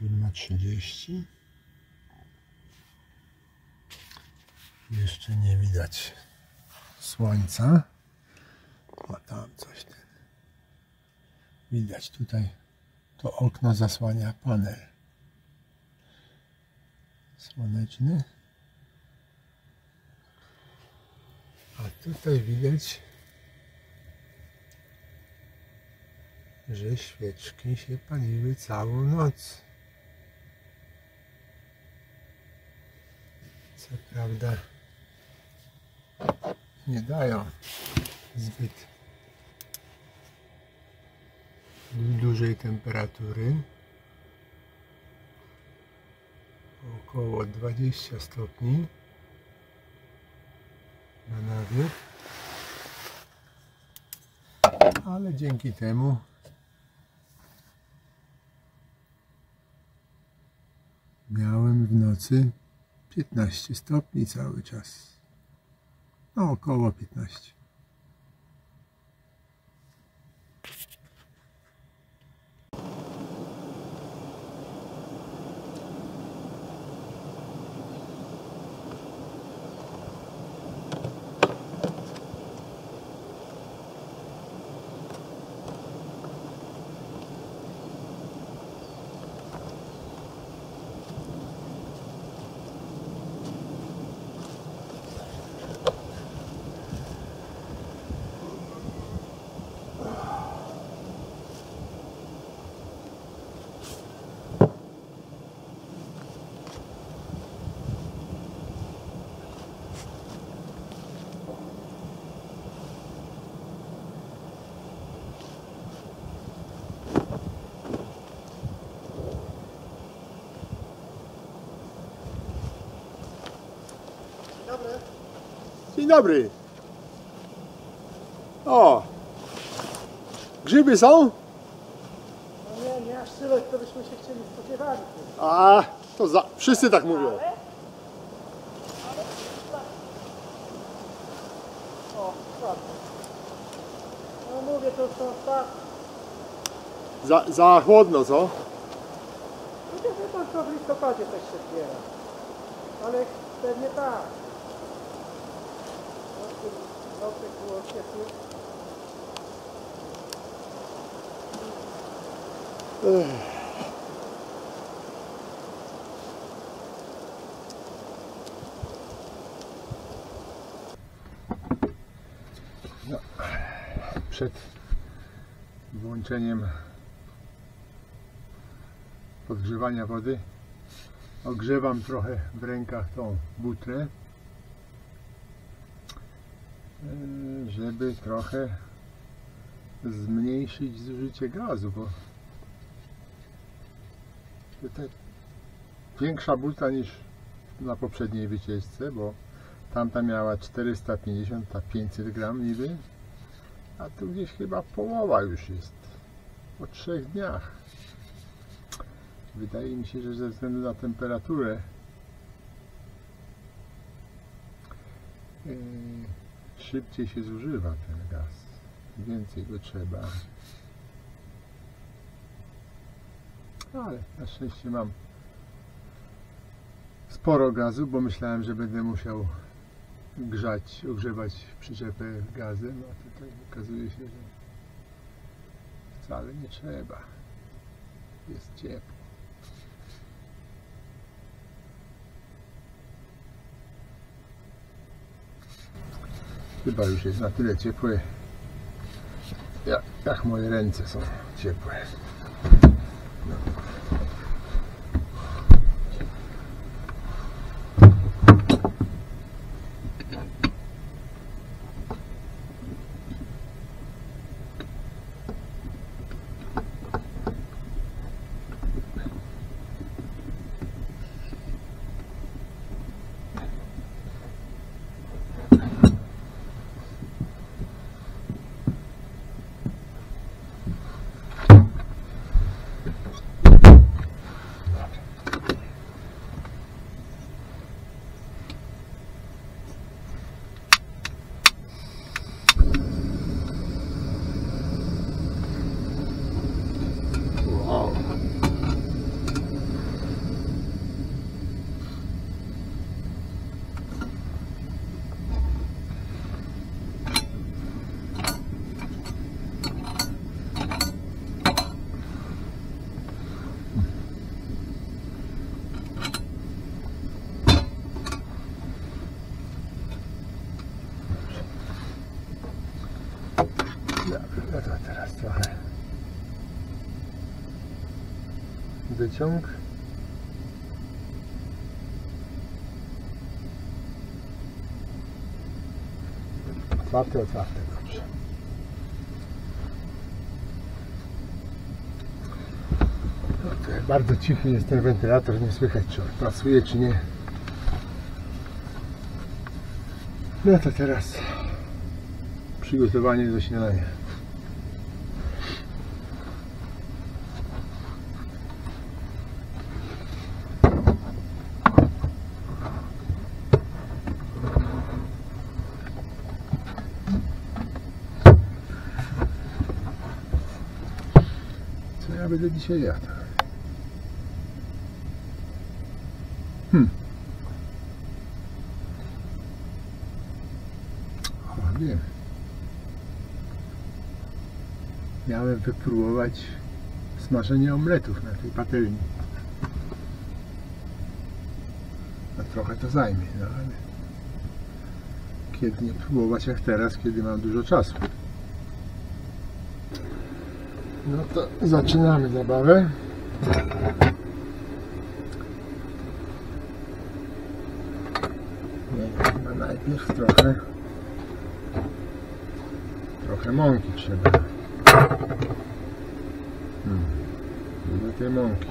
7:30. Jeszcze nie widać słońca. A tam coś ten. Widać tutaj, to okno zasłania panel słoneczny. A tutaj widać, że świeczki się paliły całą noc. Co prawda nie dają zbyt dużej temperatury. Około 20 stopni na nawiew. Ale dzięki temu miałem w nocy 15 stopni cały czas. No około 15. Dzień dobry. O! Grzyby są? No nie aż tyle, to byśmy się chcieli spodziewali. A, to wszyscy tak mówią. O, ładnie. No mówię, to są tak. Za chłodno, co? No nie wiem, to w listopadzie też się zbiera. Ale pewnie tak. Nocek było ciepły. No, przed włączeniem podgrzewania wody ogrzewam trochę w rękach tą butlę, żeby trochę zmniejszyć zużycie gazu, bo tutaj większa butla niż na poprzedniej wycieczce, bo tamta miała 450, a 500 gram niby, a tu gdzieś chyba połowa już jest po 3 dniach. Wydaje mi się, że ze względu na temperaturę szybciej się zużywa ten gaz, więcej go trzeba, ale na szczęście mam sporo gazu, bo myślałem, że będę musiał ogrzewać przyczepę gazem, a tutaj okazuje się, że wcale nie trzeba, jest ciepło. Chyba już jest na tyle ciepłe, jak moje ręce są ciepłe. No. Dobra, no to teraz trochę wyciąg. Otwarte, dobrze. No, bardzo cichy jest ten wentylator, nie słychać, czy on pracuje, czy nie. No to teraz przygotowanie do śniadania. Co ja będę dzisiaj jadł? Wiem. Miałem wypróbować smażenie omletów na tej patelni. A trochę to zajmie, no ale kiedy nie próbować jak teraz, kiedy mam dużo czasu. No to zaczynamy zabawę. Chyba najpierw trochę mąki trzeba. Dużo tej mąki.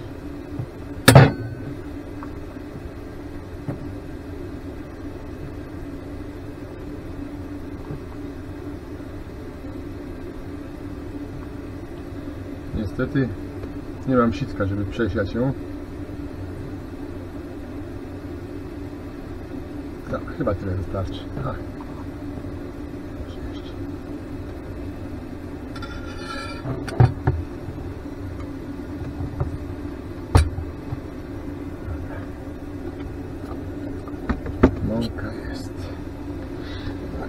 Niestety nie mam sitka, żeby przesiać ją. No, chyba tyle wystarczy. Mąka jest.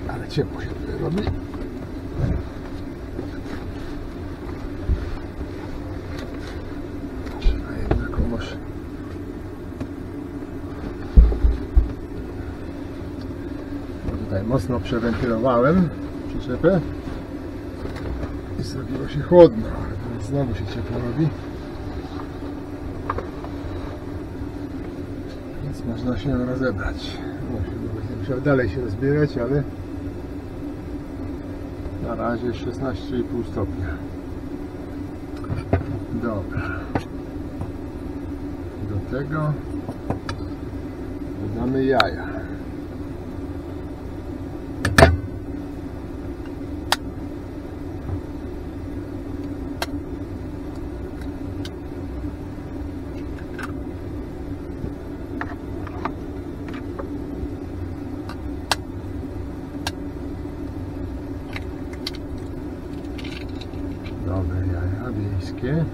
Ale ciepło się tutaj robi. Trzeba jednak może. Tutaj mocno przewentylowałem przyczepę i zrobiło się chłodno, ale teraz znowu się ciepło robi. Więc można się rozebrać. Będę musiał dalej się rozbierać, ale na razie 16,5 stopnia. Dobra. Do tego dodamy jaja. Dobre jaja wiejskie.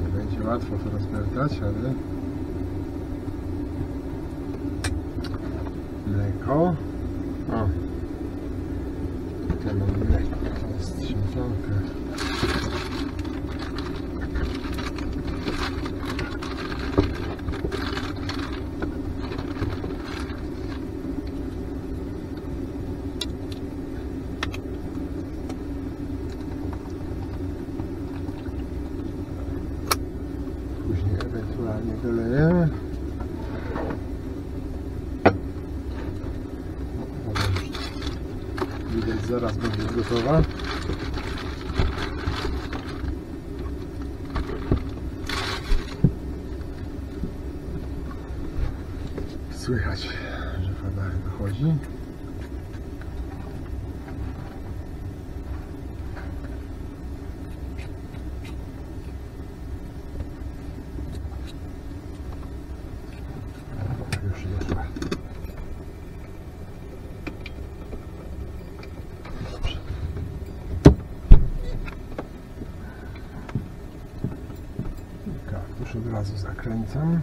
Nie będzie łatwo to rozpętać, ale mleko. O. Tutaj mam mleko, to jest śmietanka. Później ewentualnie doleję. Widać, zaraz będzie gotowa. Słychać, że woda wychodzi. Już doszła. Już od razu zakręcam.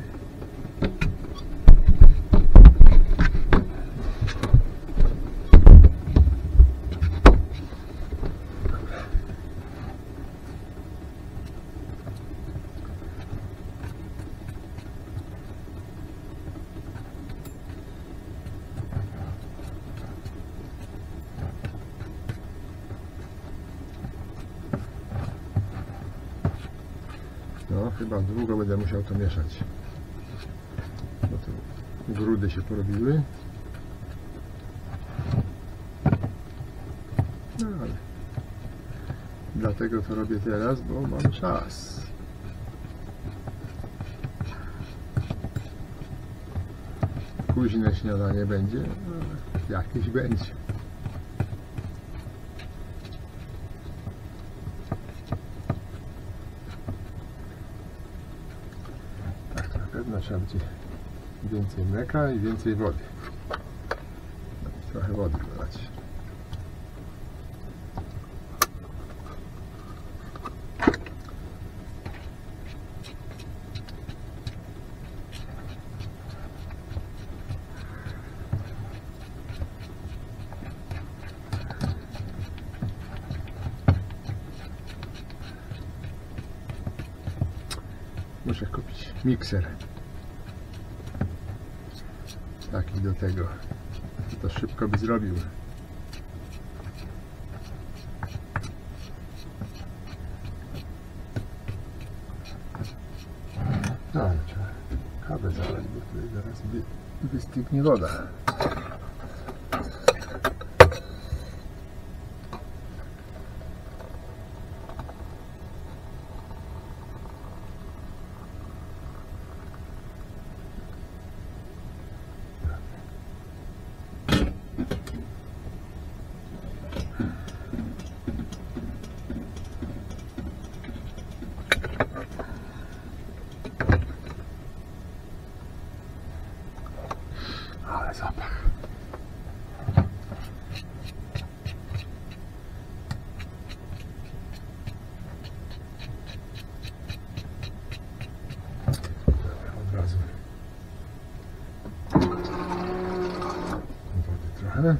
chyba długo będę musiał to mieszać. Bo to grudy się porobiły. No ale dlatego to robię teraz, bo mam czas. Późne śniadanie będzie, ale jakieś będzie. Tak, na pewno trzeba będzie więcej mleka i więcej wody. Trochę wody dodać. Muszę kupić mikser. Taki do tego. To szybko by zrobił. No, ale trzeba kawę zalać, bo tutaj zaraz wystygnie woda. Ale zapach. Od razu wody trochę.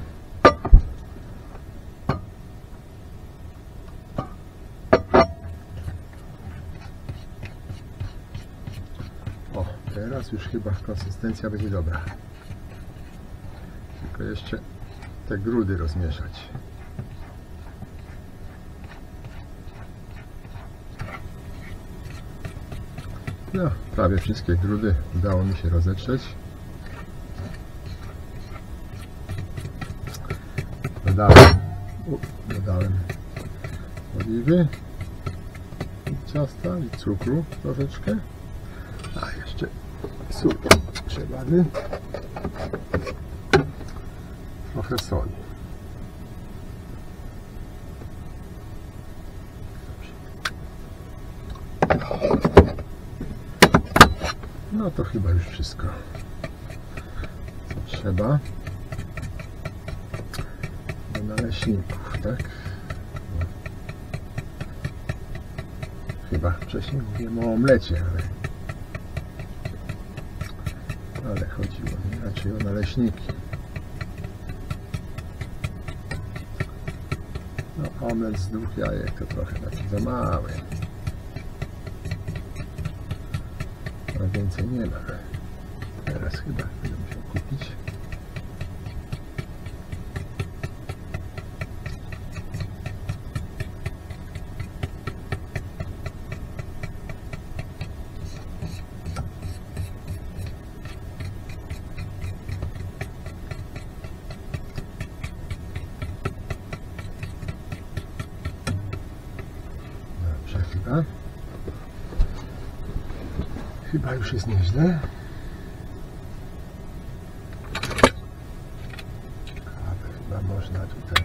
O, teraz już chyba konsystencja będzie dobra. Tylko jeszcze te grudy rozmieszać. No, prawie wszystkie grudy udało mi się rozetrzeć. Dodałem oliwy, ciasta i cukru troszeczkę. A jeszcze sól przelany. Trochę soli. No to chyba już wszystko, co trzeba do naleśników, tak? Chyba wcześniej mówiłem o omlecie, ale chodziło mi raczej o naleśniki. No, omlet z 2 jajek to trochę taki za mały. A więcej nie mam. Teraz chyba będę musiał kupić. Chyba już jest nieźle. Kawę chyba można tutaj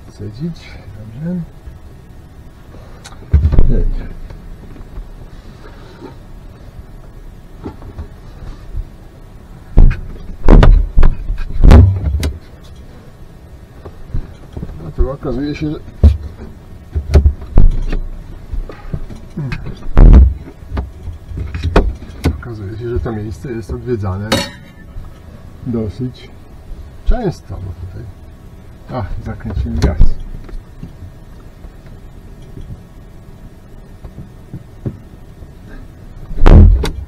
odcedzić. Dobrze. Nie. No tu okazuje się, że to miejsce jest odwiedzane dosyć często, bo tutaj zakręcimy gaz.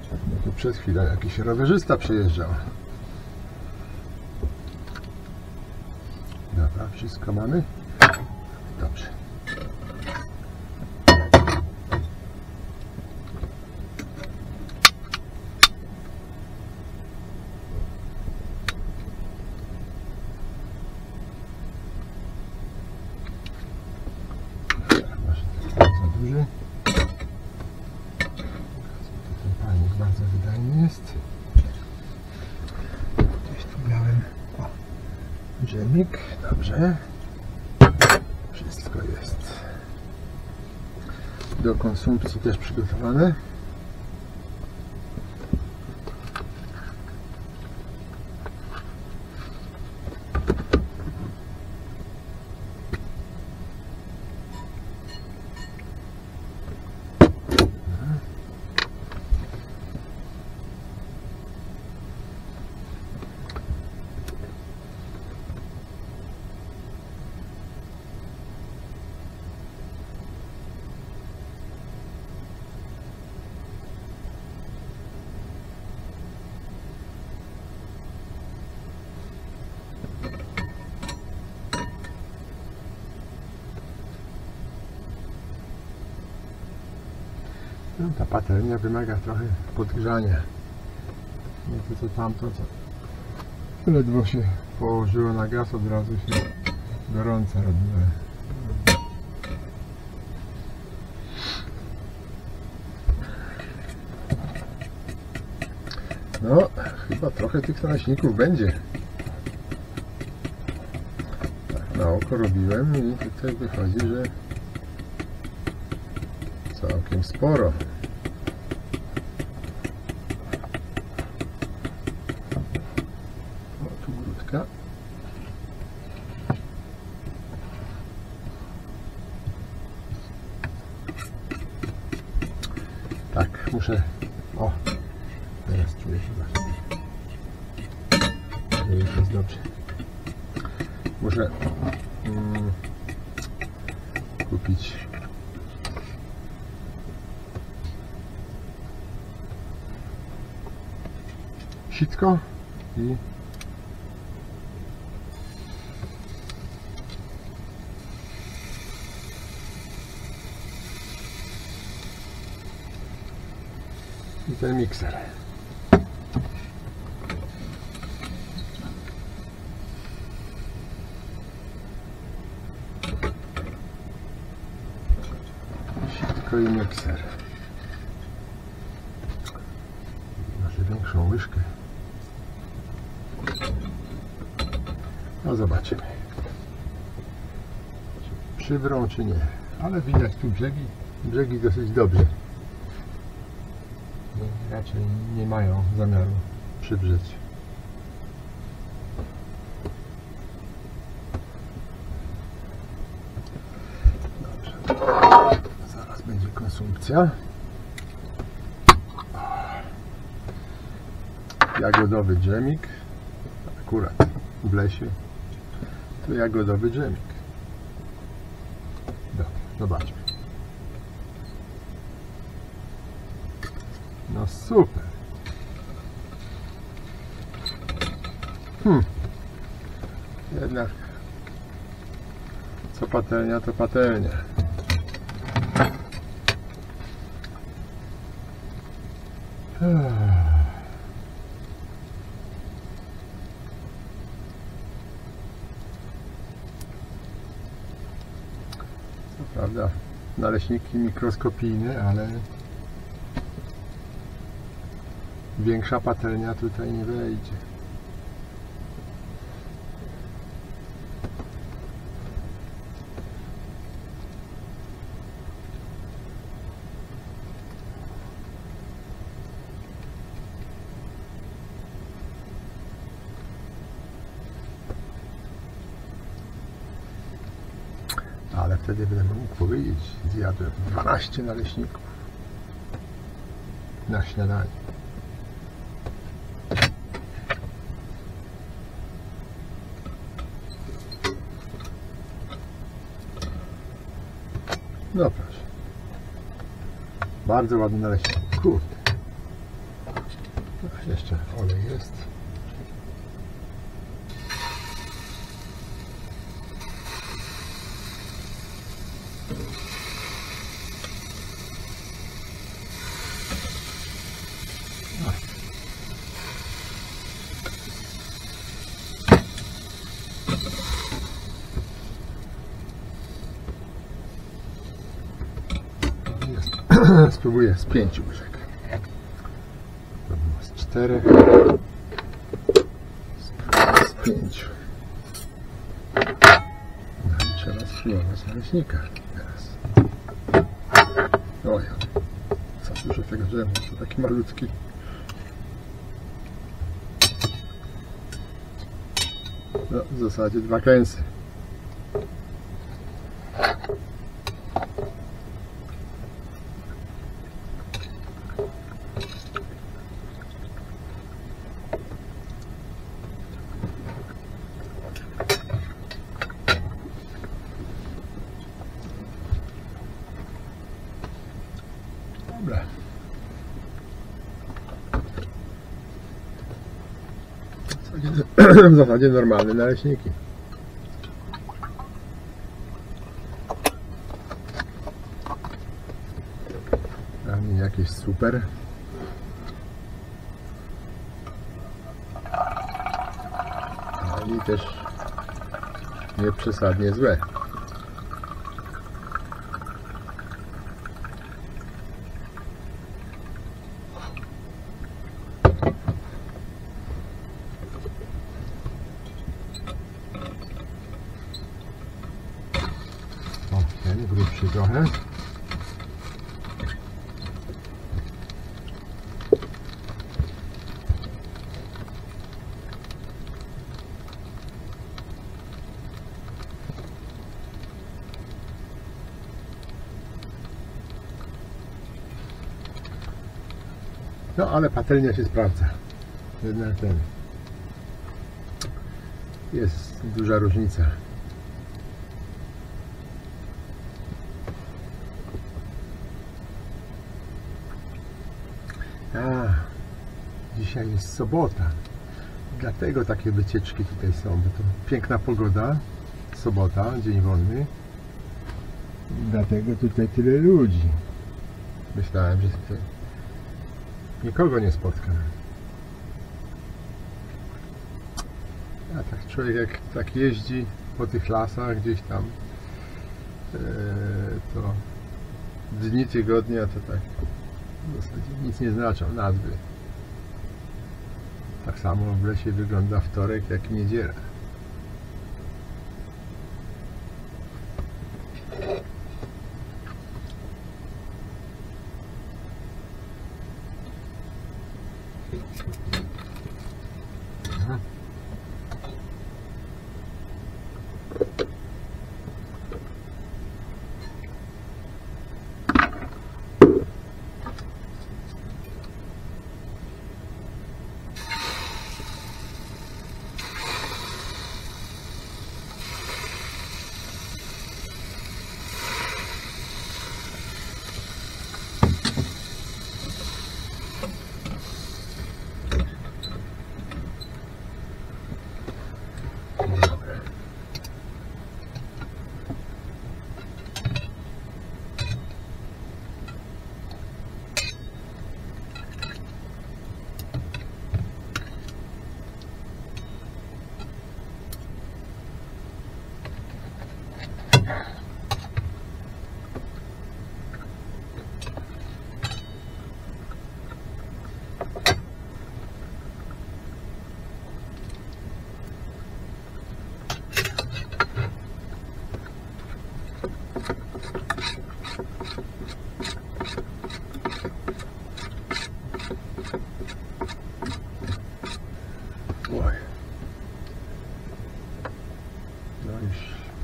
No tu przed chwilą jakiś rowerzysta przejeżdżał. Dobra, wszystko mamy? Dobrze. duży. Ten palnik bardzo wydajny jest. Gdzieś tu miałem dżemik. Dobrze. Wszystko jest do konsumpcji też przygotowane. No, ta patelnia wymaga trochę podgrzania. Nie to co tamto, co ledwo się położyło na gaz, od razu się gorąca robiła. No, chyba trochę tych naleśników będzie. Tak na oko robiłem i tutaj wychodzi, że całkiem sporo. O, tu grudka. Tak, muszę... O, teraz czuję chyba, że już jest dobrze. Muszę kupić sitko i ten mikser. Sitko i mikser. Może większą łyżkę. No zobaczymy, czy przywrą, czy nie. Ale widać tu brzegi dosyć dobrze. Raczej nie mają zamiaru przywrzeć. Dobrze. Zaraz będzie konsumpcja. Jagodowy dżemik. Akurat w lesie to jagodowy dżemik. Dobra, zobaczmy. No super. Jednak co patelnia, to patelnia. Co prawda naleśniki mikroskopijne, ale większa patelnia tutaj nie wejdzie. Ale wtedy będę mógł powiedzieć, zjadłem 12 naleśników na śniadanie. No proszę. Bardzo ładny naleśnik. Kurde. Jeszcze olej jest. Spróbuję z 5 łyżek. Z 4. Z 5. No i trzeba spróbować naleśnika teraz. Oj, co dużo tego drzewka, to taki malutki. No, w zasadzie 2 kęsy. Dobra. W zasadzie normalne naleśniki. Ani jakieś super. Ani też nie przesadnie złe. Ten grubszy trochę. No ale patelnia się sprawdza. Jednak ten jest duża różnica. Dzisiaj jest sobota, dlatego takie wycieczki tutaj są, bo to piękna pogoda, sobota, dzień wolny, dlatego tutaj tyle ludzi. Myślałem, że tutaj nikogo nie spotkam. A tak człowiek jak tak jeździ po tych lasach gdzieś tam, to dni tygodnia to tak w zasadzie nic nie znaczą, nazwy. Tak samo w lesie wygląda wtorek jak i niedziela.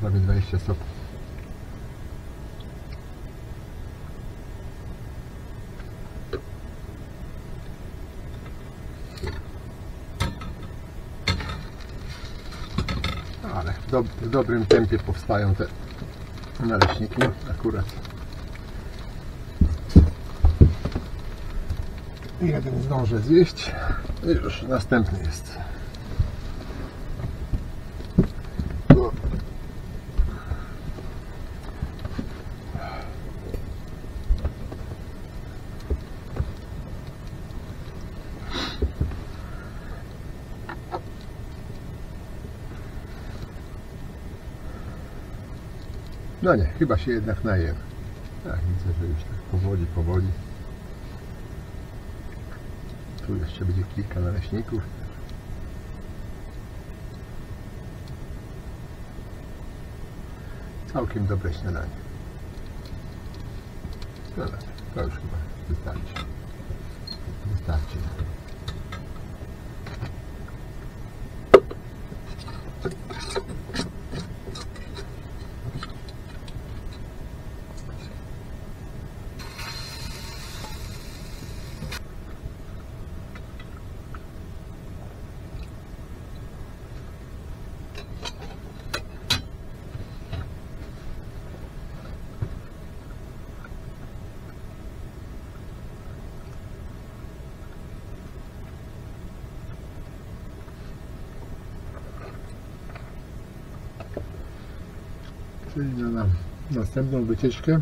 Prawie 20 stopni. Ale w dobrym tempie powstają te naleśniki akurat. Jeden zdążę zjeść i już następny jest. No nie, chyba się jednak najem. Tak, widzę, że już tak powoli. Tu jeszcze będzie kilka naleśników. Całkiem dobre śniadanie. No dobra, to już chyba wystarczy. Czyli na następną wycieczkę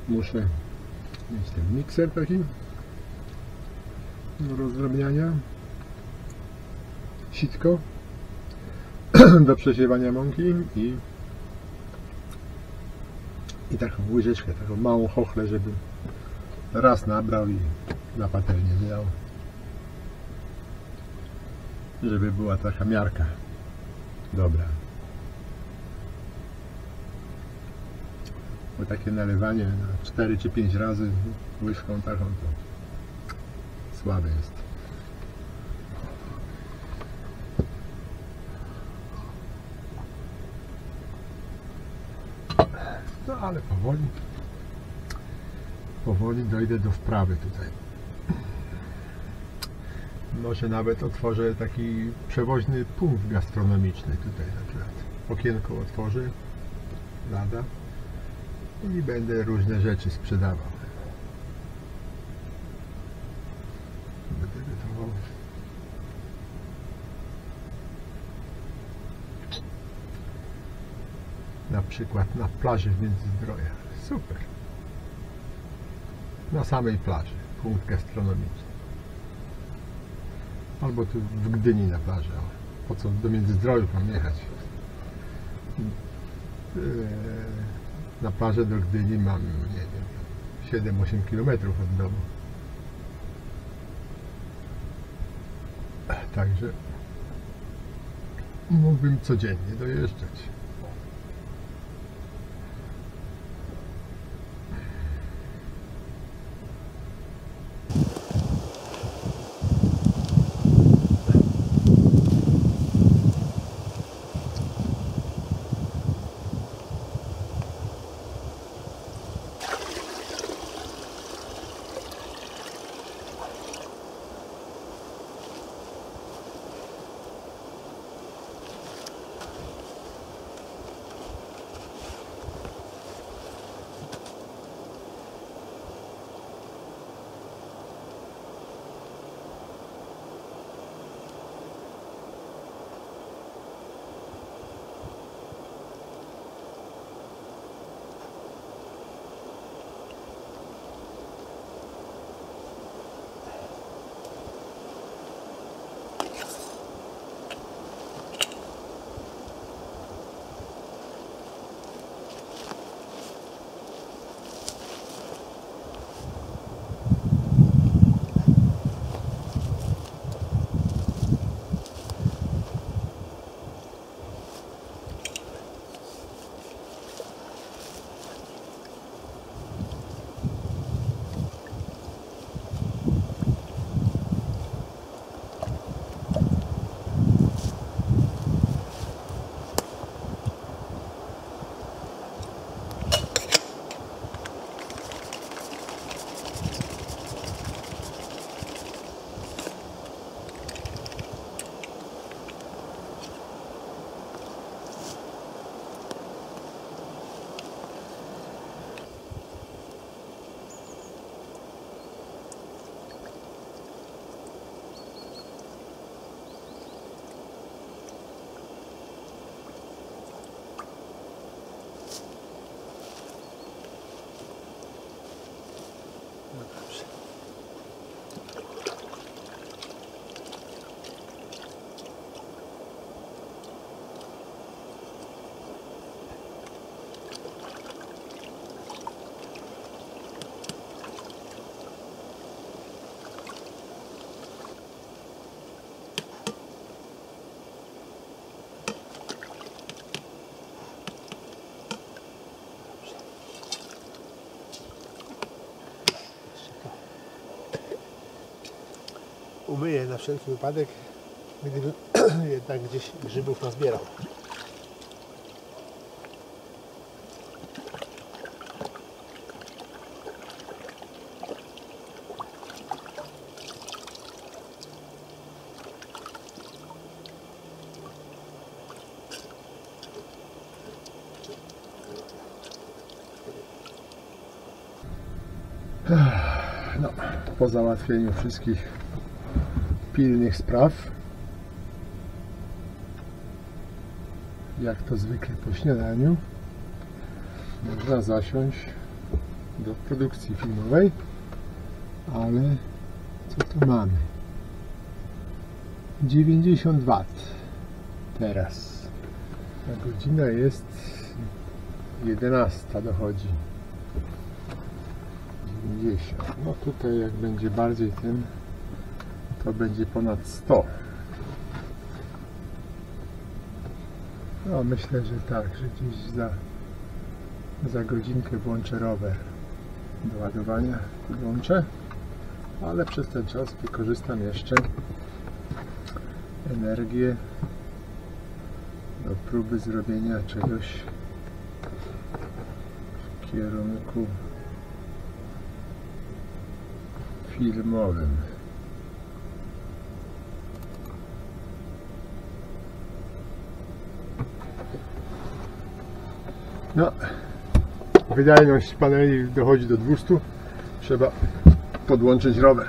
muszę mieć ten mikser taki do rozdrabniania, sitko do przesiewania mąki i taką łyżeczkę, taką małą chochlę, żeby raz nabrał i na patelnię wydał, żeby była taka miarka dobra. Bo takie nalewanie na 4 czy 5 razy łyżką taką to słabe jest. No ale powoli dojdę do wprawy tutaj. Może nawet otworzę taki przewoźny punkt gastronomiczny tutaj na przykład. Okienko otworzę lada i będę różne rzeczy sprzedawał. Będę gotował. Na przykład na plaży w Międzyzdrojach. Super. Na samej plaży. Punkt gastronomiczny. Albo tu w Gdyni na plaży. Po co do Międzyzdrojów mam jechać? Na plażę do Gdyni mam, nie wiem, 7-8 km od domu. Także mógłbym codziennie dojeżdżać. umyję na wszelki wypadek, gdybym jednak gdzieś grzybów nazbierał. No, po załatwieniu wszystkich pilnych spraw, jak to zwykle po śniadaniu, można zasiąść do produkcji filmowej, ale co tu mamy? 90 W teraz, a godzina jest 11 dochodzi. 90. No tutaj jak będzie bardziej ten, to będzie ponad 100. No myślę, że tak, że gdzieś za godzinkę włączę rower do ładowania, włączę, ale przez ten czas wykorzystam jeszcze energię do próby zrobienia czegoś w kierunku filmowym. No, wydajność paneli dochodzi do 200. Trzeba podłączyć rower.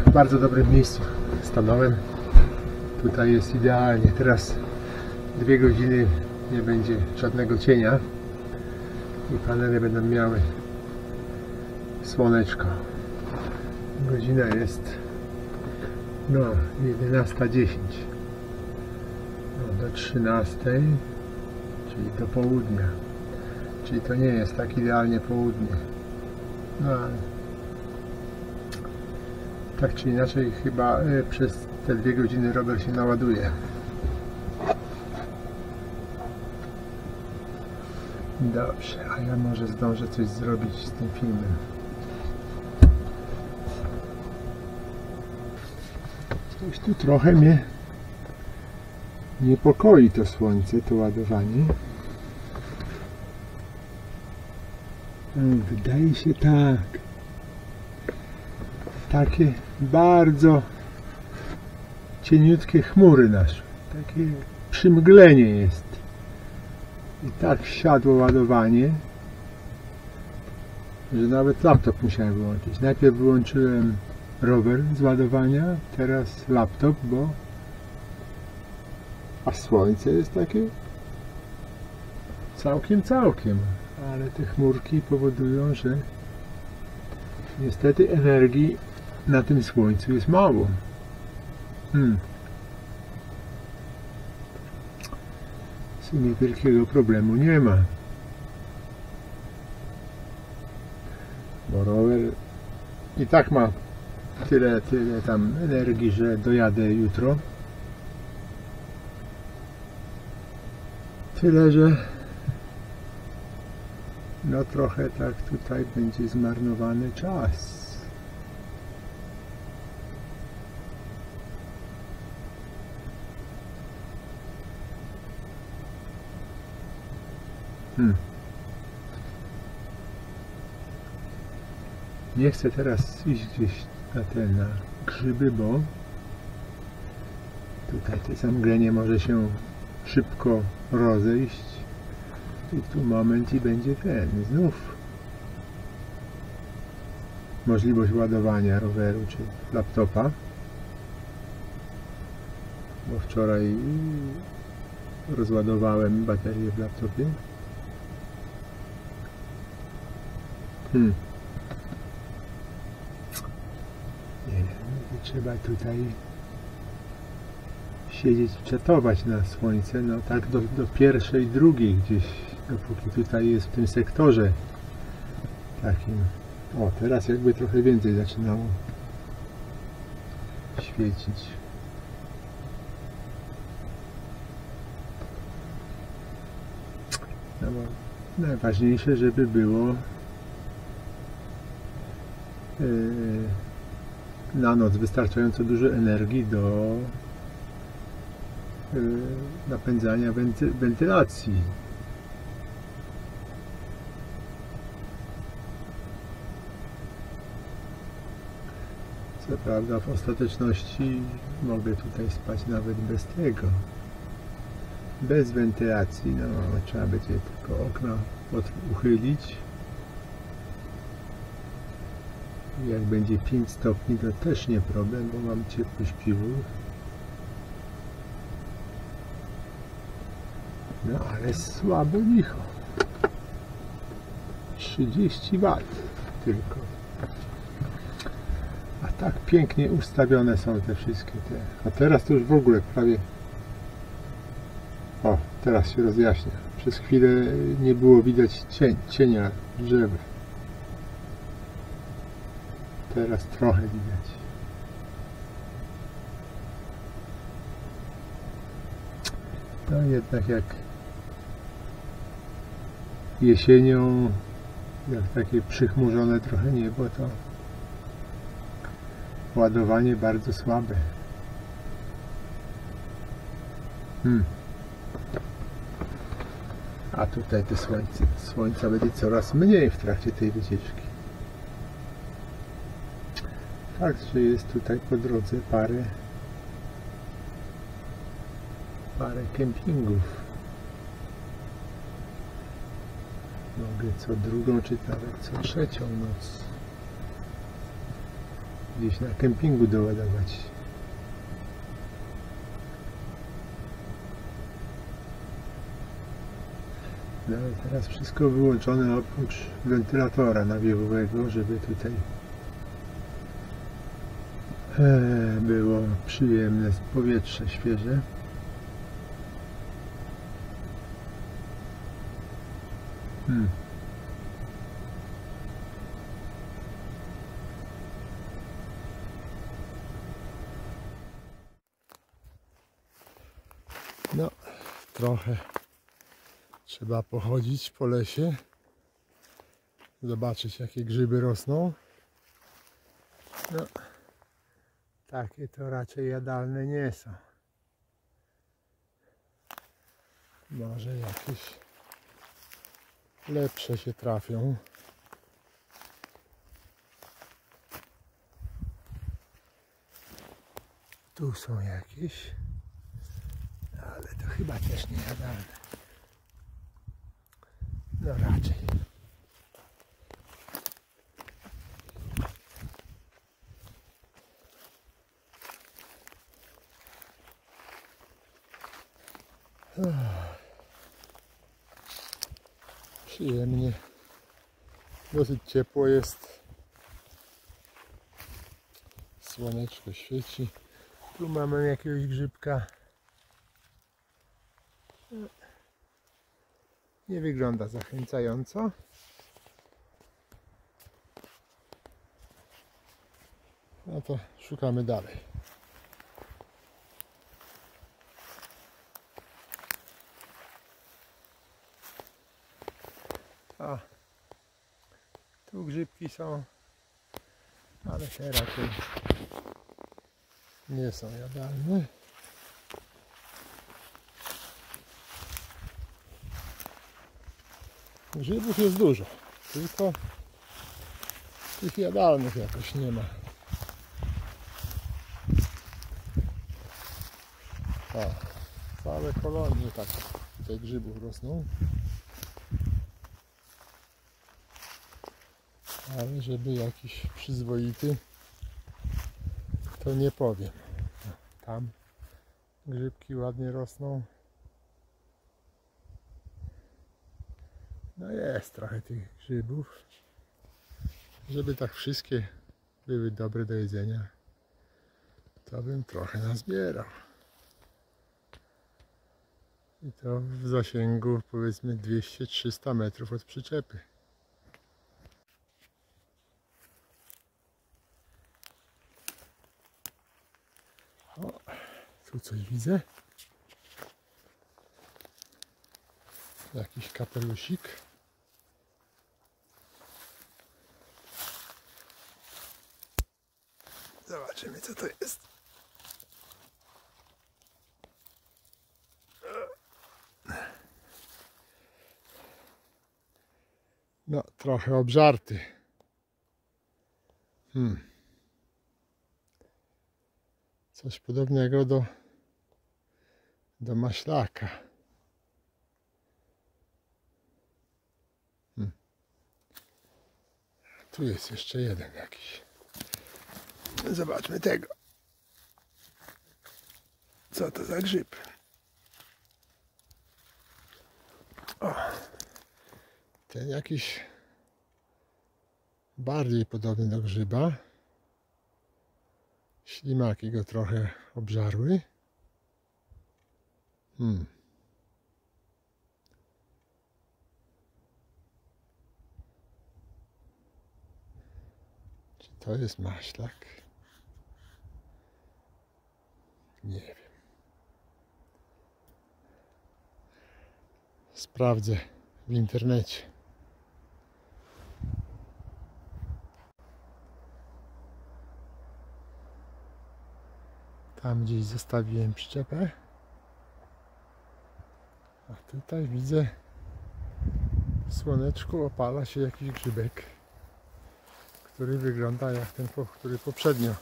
W bardzo dobrym miejscu stanąłem. Tutaj jest idealnie. Teraz 2 godziny nie będzie żadnego cienia i panele będą miały słoneczko. Godzina jest 11:10, do 13, czyli do południa, czyli to nie jest tak idealnie południe, ale tak czy inaczej chyba przez te 2 godziny rower się naładuje. Dobrze, a ja może zdążę coś zrobić z tym filmem. Coś tu trochę mnie niepokoi, to słońce, to ładowanie. Wydaje się tak. Takie bardzo cieniutkie chmury naszły. Takie przymglenie jest. I tak siadło ładowanie, że nawet laptop musiałem wyłączyć. Najpierw wyłączyłem rower z ładowania, teraz laptop, bo a słońce jest takie całkiem, ale te chmurki powodują, że niestety energii na tym słońcu jest mało. W sumie wielkiego problemu nie ma, bo rower i tak ma tyle tam energii, że dojadę jutro. Tyle, że no trochę tak tutaj będzie zmarnowany czas. Nie chcę teraz iść gdzieś na grzyby, bo tutaj to zamglenie może się szybko rozejść i tu moment i będzie znów możliwość ładowania roweru czy laptopa, bo wczoraj rozładowałem baterię w laptopie. Nie wiem, trzeba tutaj siedzieć i czatować na słońce, no tak do pierwszej, drugiej gdzieś, dopóki tutaj jest w tym sektorze takim. O, teraz jakby trochę więcej zaczynało świecić. No bo najważniejsze, żeby było na noc wystarczająco dużo energii do napędzania wentylacji. Co prawda w ostateczności mogę tutaj spać nawet bez tego. Bez wentylacji, no trzeba będzie tylko okna uchylić. Jak będzie 5 stopni, to też nie problem, bo mam ciepły śpiwór. No ale słabe licho. 30 W tylko. A tak pięknie ustawione są te wszystkie te. A teraz to już w ogóle prawie... O, teraz się rozjaśnia. Przez chwilę nie było widać cienia drzew. Teraz trochę widać. No jednak jak jesienią, jak takie przychmurzone trochę niebo, to ładowanie bardzo słabe. A tutaj te słońca będzie coraz mniej w trakcie tej wycieczki. Fakt, że jest tutaj po drodze parę kempingów. Mogę co drugą, czy nawet co trzecią noc gdzieś na kempingu doładować. No ale teraz wszystko wyłączone oprócz wentylatora nawiewowego, żeby tutaj było przyjemne powietrze świeże. No, trochę trzeba pochodzić po lesie, zobaczyć jakie grzyby rosną. No, takie to raczej jadalne nie są. Może jakieś lepsze się trafią. Tu są jakieś, ale to chyba też nie jadalne. No raczej. Przyjemnie. Dosyć ciepło jest. Słoneczko świeci. Tu mamy jakiegoś grzybka. Nie wygląda zachęcająco. No to szukamy dalej. A tu grzybki są, ale te raczej nie są jadalne. Grzybów jest dużo, tylko tych jadalnych jakoś nie ma. O, całe kolonie tak tutaj grzybów rosną. ale żeby jakiś przyzwoity, to nie powiem. Tam grzybki ładnie rosną. No jest trochę tych grzybów. Żeby tak wszystkie były dobre do jedzenia, to bym trochę nazbierał. I to w zasięgu powiedzmy 200-300 metrów od przyczepy. O, tu coś widzę. Jakiś kapelusik. Zobaczymy, co to jest. No, trochę obżarty. Coś podobnego do maślaka. Tu jest jeszcze jeden jakiś. Zobaczmy tego. Co to za grzyb? O, ten jakiś bardziej podobny do grzyba. Ślimaki go trochę obżarły. Czy to jest maślak? Nie wiem. Sprawdzę w internecie. Tam gdzieś zostawiłem przyczepę. A tutaj widzę, w słoneczku opala się jakiś grzybek, który wygląda jak ten, który poprzednio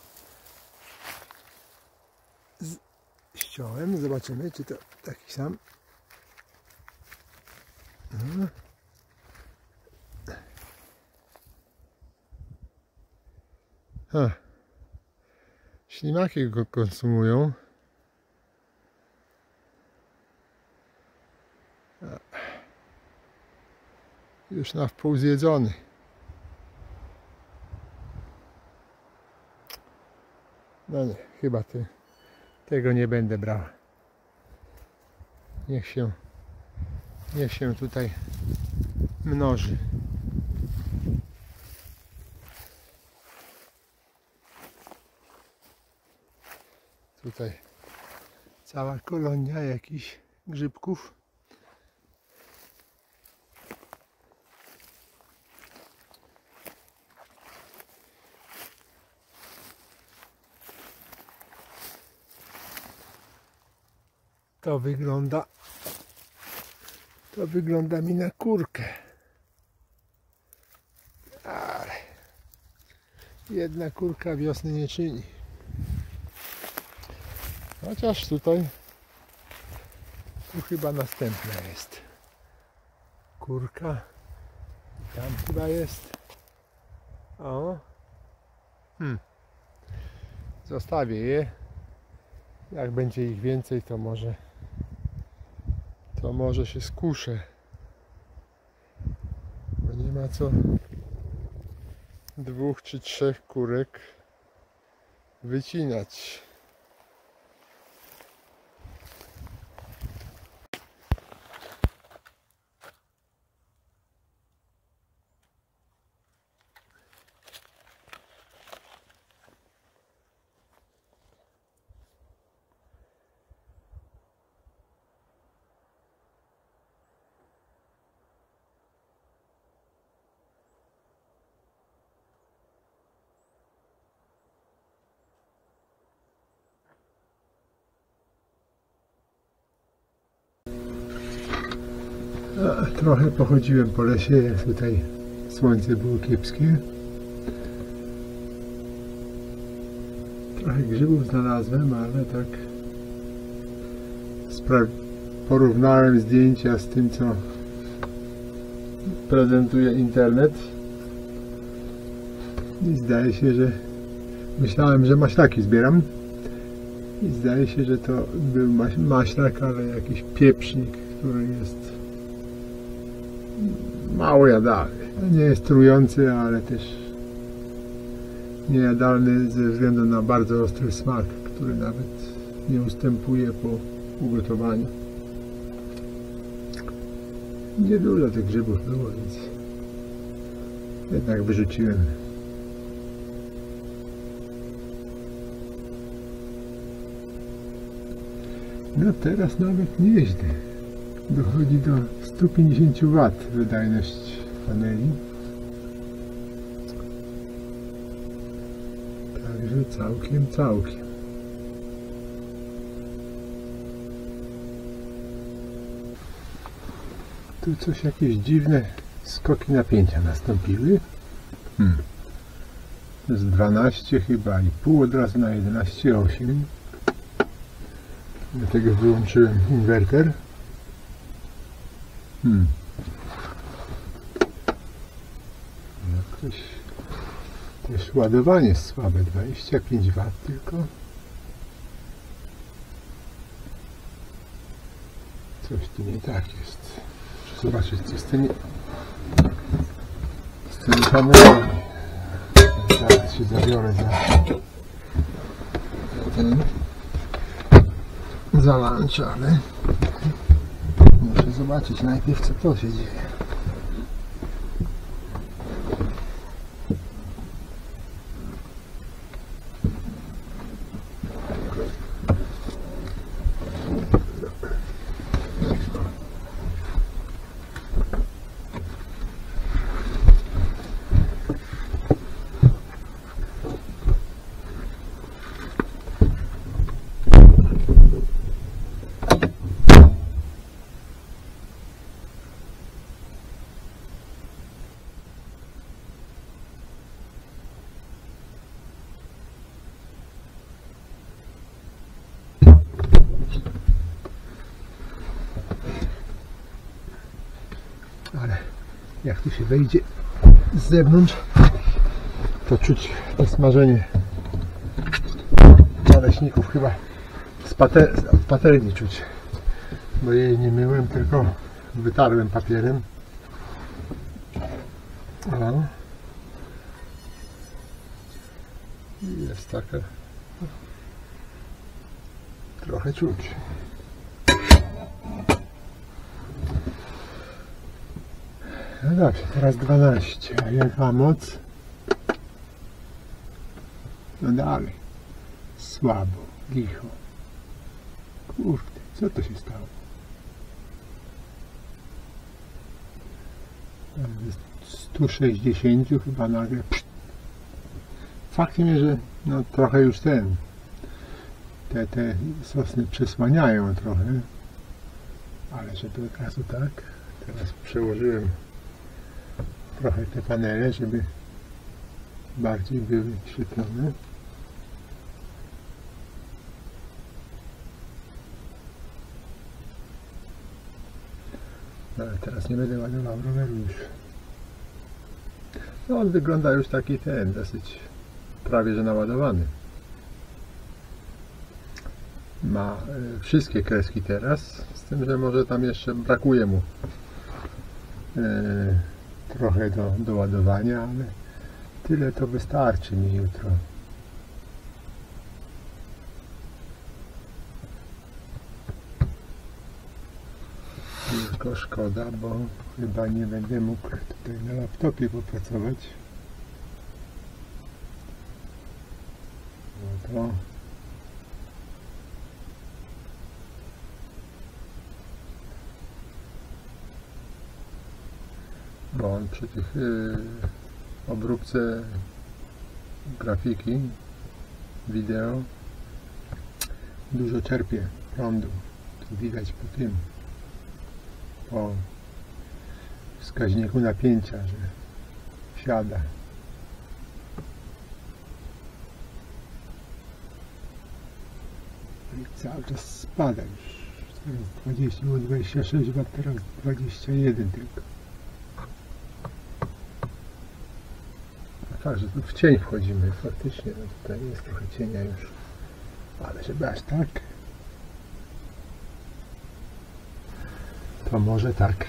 ściąłem. Zobaczymy, czy to taki sam. Ślimaki go konsumują. Już na wpół zjedzony. No nie, chyba tego nie będę brał. Niech się tutaj mnoży. Tutaj cała kolonia jakichś grzybków. To wygląda mi na kurkę. Ale jedna kurka wiosny nie czyni. Chociaż tutaj tu chyba następna jest kurka. I tam chyba jest. O. Zostawię je. Jak będzie ich więcej, to może się skuszę. Bo nie ma co 2 czy 3 kurek wycinać. Trochę pochodziłem po lesie, jak tutaj słońce było kiepskie. Trochę grzybów znalazłem, ale tak porównałem zdjęcia z tym, co prezentuje internet. I zdaje się, że myślałem, że maślaki zbieram. I zdaje się, że to był maślak, ale jakiś pieprznik, który jest mało jadalny. Nie jest trujący, ale też niejadalny ze względu na bardzo ostry smak, który nawet nie ustępuje po ugotowaniu. Niedużo tych grzybów było, więc jednak wyrzuciłem. No teraz nawet nieźle. Dochodzi do 150 W wydajność paneli. Także całkiem. Tu coś, jakieś dziwne skoki napięcia nastąpiły. Z 12 chyba i pół od razu na 11,8. Dlatego wyłączyłem inwerter. Jakoś też ładowanie słabe, 25 W tylko. Coś tu nie tak jest. Muszę zobaczyć, co z tymi panelami. Zaraz się zabiorę za lunch, ale muszę zobaczyć najpierw, co to się dzieje. Ale jak tu się wejdzie z zewnątrz, to czuć to smażenie naleśników chyba z patelni czuć, bo jej nie myłem, tylko wytarłem papierem. O. I jest taka trochę czuć. No dobrze, teraz 12. A jaka moc? No dalej. Słabo, licho. Kurde, co to się stało? Z 160 chyba nagle. Faktem jest, że no trochę już te sosny przesłaniają trochę. Ale żeby od razu tak. Teraz przełożyłem trochę te panele, żeby bardziej były świetlone. Ale teraz nie będę ładował roweru już. No on wygląda już taki dosyć prawie że naładowany. Ma wszystkie kreski teraz, z tym, że może tam jeszcze brakuje mu trochę do ładowania, ale tyle to wystarczy mi jutro. Tylko szkoda, bo chyba nie będę mógł tutaj na laptopie popracować. No to bo on przy tych obróbce grafiki, wideo dużo czerpie prądu. Tu widać po tym, po wskaźniku napięcia, że siada. I cały czas spada już. Teraz 20, było 26 W, teraz 21 tylko. fakt, że tu w cień wchodzimy. Faktycznie, no tutaj jest trochę cienia już. Ale żeby aż tak, to może tak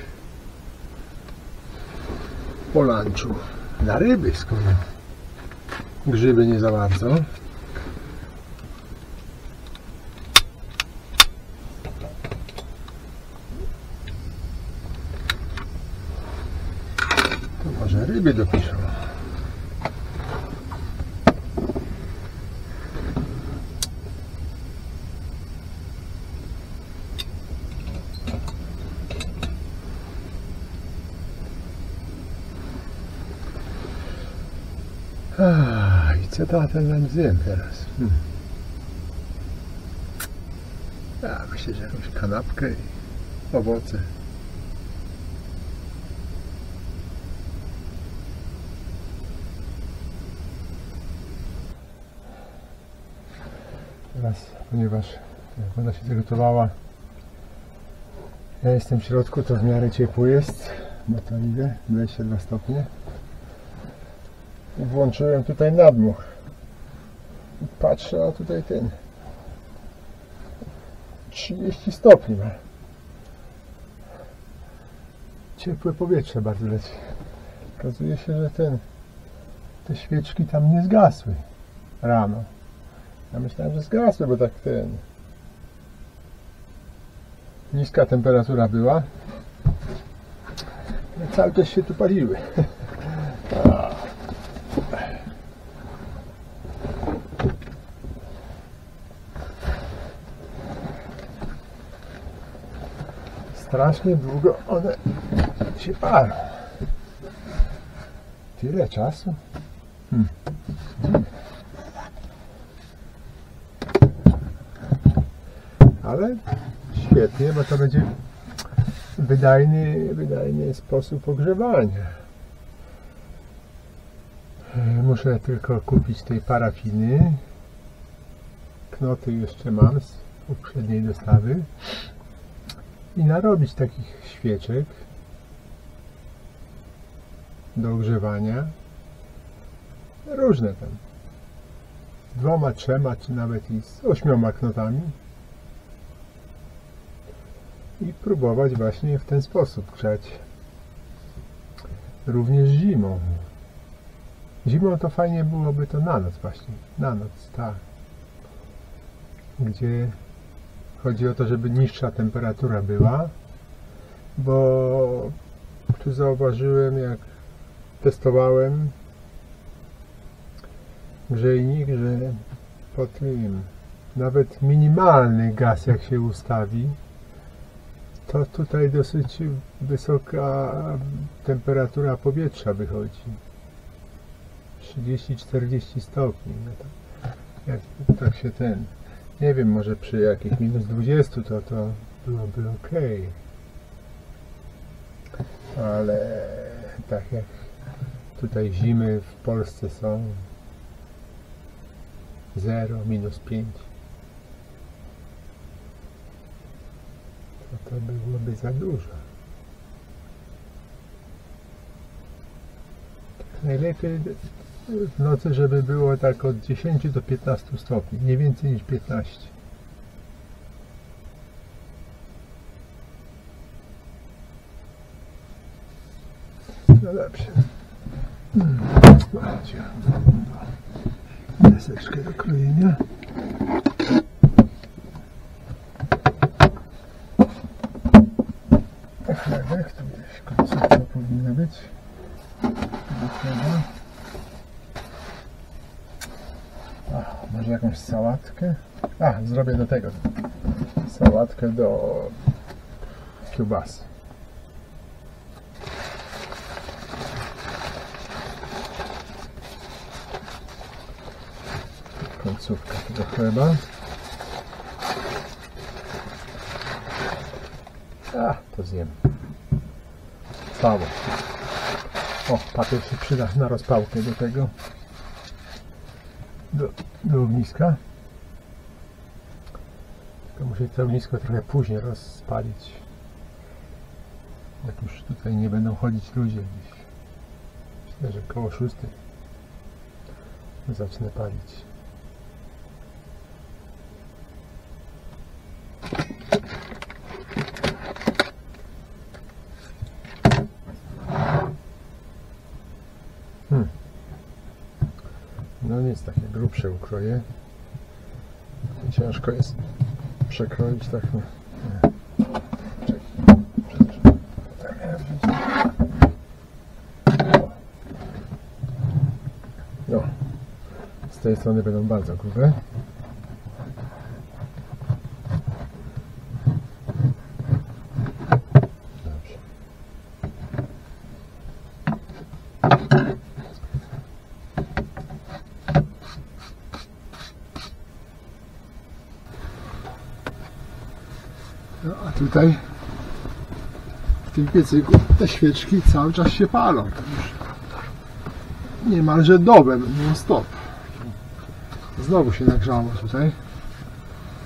po lunchu na ryby, skoro grzyby nie za bardzo. To może ryby dopiszą. I co to ten zjem teraz? Ja myślę, że jakąś kanapkę i owoce. Teraz, ponieważ woda się zagotowała, ja jestem w środku, to w miarę ciepło jest, bo to idę, 22 stopnie. Włączyłem tutaj nadmuch. Patrzę, a tutaj ten 30 stopni ma. Ciepłe powietrze bardzo leci. Okazuje się, że te świeczki tam nie zgasły rano. Ja myślałem, że zgasły, bo tak niska temperatura była. No, cały czas się tu paliły. Strasznie długo one się palą. Tyle czasu. Ale świetnie, bo to będzie wydajny sposób ogrzewania. Muszę tylko kupić tej parafiny. Knoty jeszcze mam z poprzedniej dostawy. I narobić takich świeczek do ogrzewania. Różne tam. Z 2, 3, czy nawet i z 8 knotami. I próbować właśnie w ten sposób grzać. Również zimą. Zimą to fajnie byłoby to na noc właśnie. Na noc, tak. Gdzie chodzi o to, żeby niższa temperatura była, bo tu zauważyłem, jak testowałem grzejnik, że po tym nawet minimalny gaz jak się ustawi, to tutaj dosyć wysoka temperatura powietrza wychodzi. 30-40 stopni. No to, jak tak się nie wiem, może przy jakichś minus 20 to byłoby ok. Ale tak jak tutaj zimy w Polsce są 0, minus 5, to byłoby za dużo. Najlepiej w nocy, żeby było tak od 10 do 15 stopni, nie więcej niż 15. No dobrze. Macie deseczkę do krojenia. Chlebek, tu gdzieś końcówka powinna być. Do chleba. Może jakąś sałatkę? Zrobię do tego sałatkę do kiełbasy. Końcówka tego chleba. To zjem. Cało. O, papier się przyda na rozpałkę do tego. Do ogniska. Tylko muszę to ognisko trochę później rozpalić. Jak już tutaj nie będą chodzić ludzie gdzieś. Myślę, że koło 6. zacznę palić. No nic, takie grubsze ukroje. Ciężko jest przekroić tak. No, z tej strony będą bardzo grube. Dobrze. No a tutaj w tym piecyku te świeczki cały czas się palą. To już niemalże dobę, non stop. Znowu się nagrzało tutaj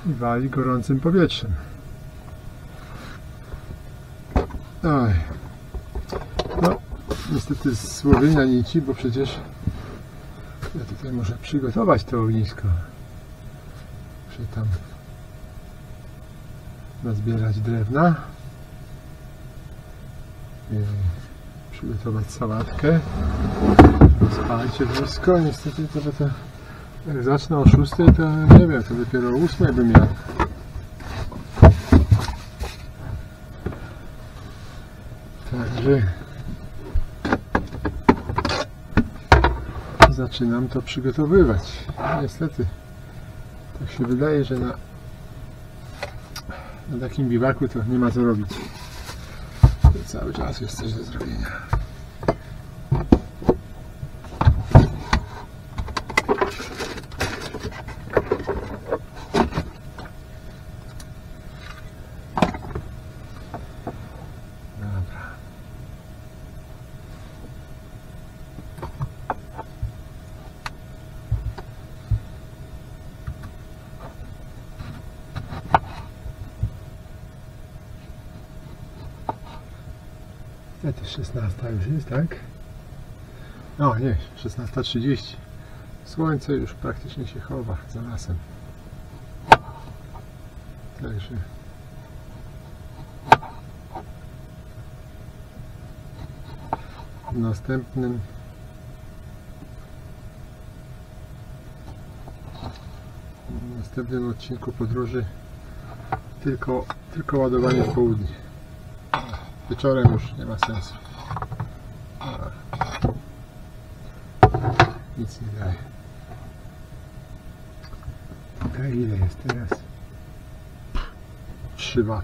i wali gorącym powietrzem. Oj. No, niestety złowienia nici, bo przecież ja tutaj muszę przygotować to ognisko. Muszę tam nazbierać drewna i przygotować sałatkę. Spalcie wszystko. Niestety to jak zacznę o 6, to nie wiem, to dopiero o 8 bym miał. Także zaczynam to przygotowywać. Niestety tak się wydaje, że na takim biwaku to nie ma co robić. To cały czas jest coś do zrobienia. Dobra. To 16 już jest, tak? O nie, 16:30. Słońce już praktycznie się chowa za lasem. Także w następnym odcinku podróży tylko ładowanie w południe. Wieczorem już nie ma sensu. Nic nie daje. Tutaj ile jest teraz? 3 W.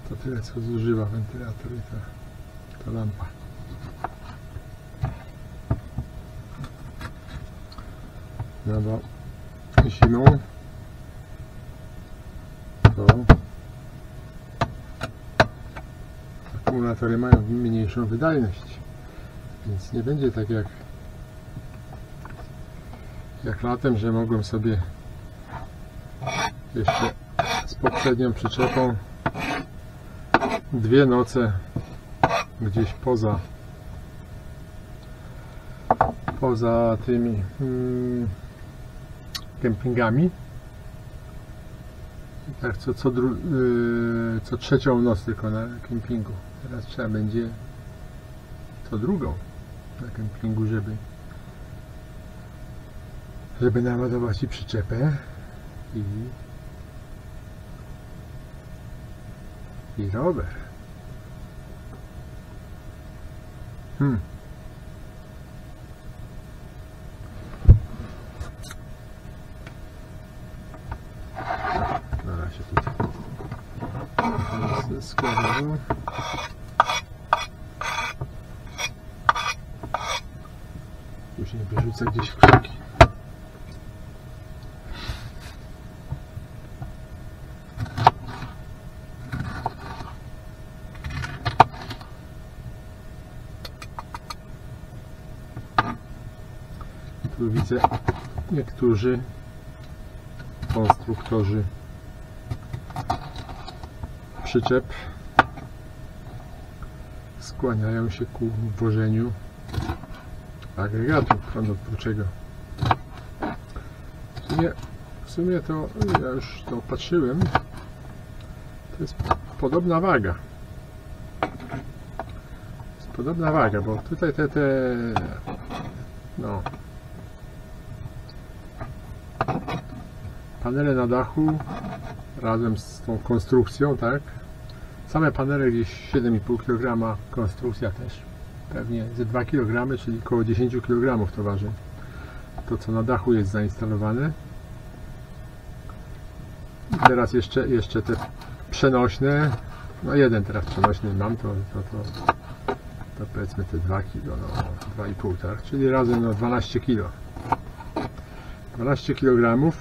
To tyle, co zużywa wentylator i ta lampa. No bo zimą to akumulatory mają mniejszą wydajność, więc nie będzie tak jak latem, że mogłem sobie jeszcze z poprzednią przyczepą 2 noce gdzieś poza tymi kempingami. I tak co trzecią noc tylko na kempingu. Teraz trzeba będzie co drugą na kempingu, żeby naładować i przyczepę i rower. Na razie tutaj składam. Później wyrzucę gdzieś w krzaki. Tu widzę, niektórzy konstruktorzy przyczep skłaniają się ku włożeniu agregatu prądotwórczego. W sumie to ja już to patrzyłem, to jest podobna waga. Jest podobna waga, bo tutaj no, panele na dachu razem z tą konstrukcją, tak? Same panele gdzieś 7,5 kg, konstrukcja też pewnie ze 2 kg, czyli około 10 kg to waży. To co na dachu jest zainstalowane. I teraz jeszcze te przenośne, no jeden teraz przenośny mam, to powiedzmy te 2 kg, no 2,5, tak? Czyli razem no 12 kg. 12 kg.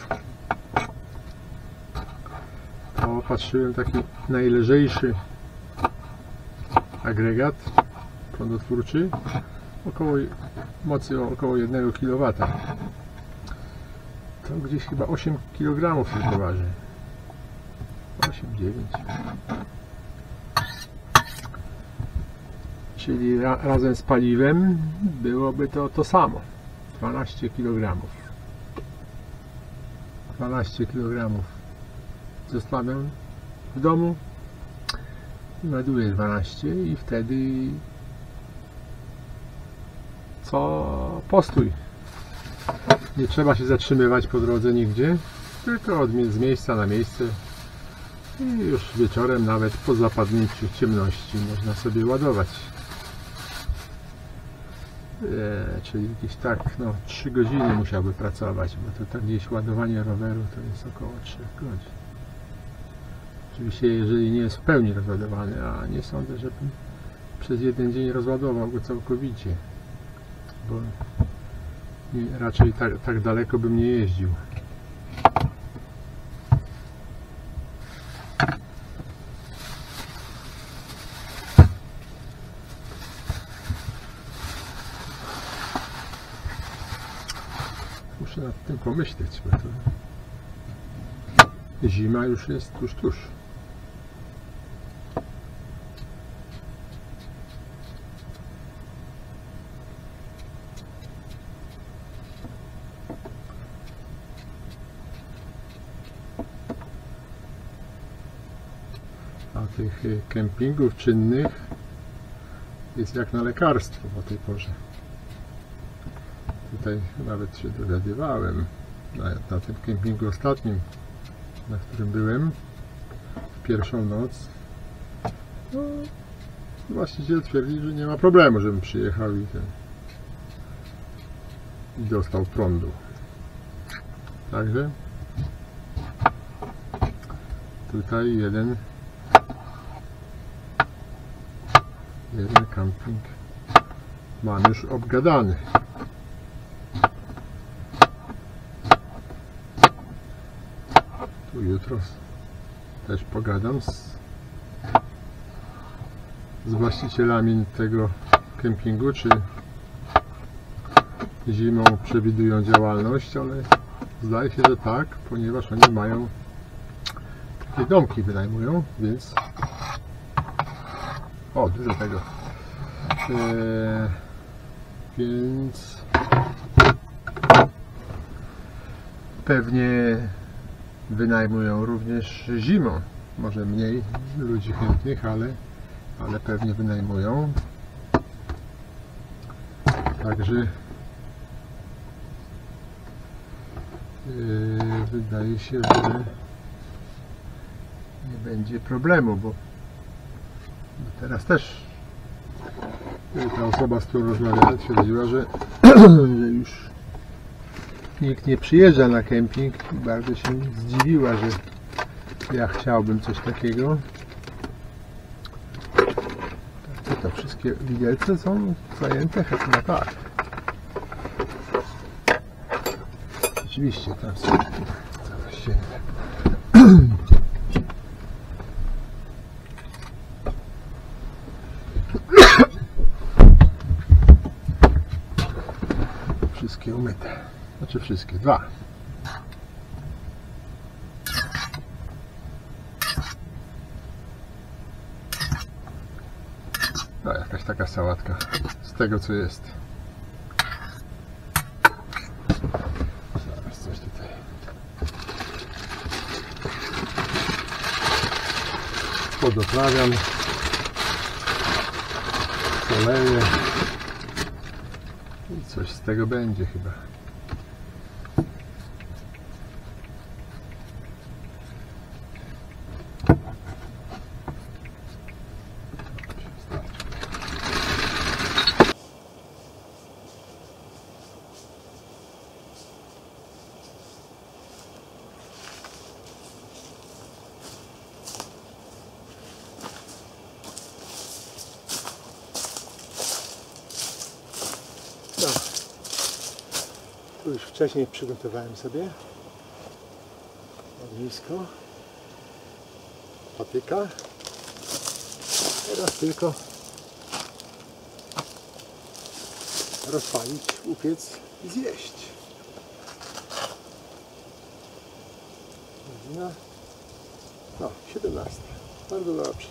To patrzyłem taki najlżejszy agregat prądotwórczy, mocy około 1 kW. To gdzieś chyba 8 kg tylko waży. 8-9. Czyli razem z paliwem byłoby to samo. 12 kg. 12 kg zostawiam w domu, ładuję 12 i wtedy co postój. Nie trzeba się zatrzymywać po drodze nigdzie, tylko z miejsca na miejsce i już wieczorem, nawet po zapadnięciu ciemności, można sobie ładować. Czyli gdzieś tak, no 3 godziny musiałby pracować, bo to tak gdzieś ładowanie roweru to jest około 3 godzin. Oczywiście jeżeli nie jest w pełni rozładowany, a nie sądzę, żebym przez jeden dzień rozładował go całkowicie, bo raczej tak daleko bym nie jeździł. Muszę nad tym pomyśleć, bo to zima już jest tuż. A tych kempingów czynnych jest jak na lekarstwo o tej porze. Tutaj nawet się dowiadywałem na tym kempingu ostatnim, na którym byłem w pierwszą noc. No, właściciel twierdzi, że nie ma problemu, żebym przyjechał i dostał prądu. Także tutaj jeden camping mam już obgadany. Tu jutro też pogadam z właścicielami tego kempingu, czy zimą przewidują działalność, ale zdaje się, że tak, ponieważ oni mają takie domki, wynajmują, więc dużo tego, więc pewnie wynajmują również zimą. Może mniej ludzi chętnych, ale pewnie wynajmują. Także wydaje się, że nie będzie problemu, bo teraz też ta osoba, z którą rozmawiałem, twierdziła, że już nikt nie przyjeżdża na kemping i bardzo się zdziwiła, że ja chciałbym coś takiego. To wszystkie widelce są zajęte? Chyba tak. Oczywiście tam są całe ścienne. Wszystkie umyte. Znaczy wszystkie, 2. No jakaś taka sałatka z tego co jest. podoprawiam, poleję i coś z tego będzie chyba. No, tu już wcześniej przygotowałem sobie ognisko, patyka. Teraz tylko rozpalić, upiec i zjeść. Godzina, no, 17. Bardzo dobrze.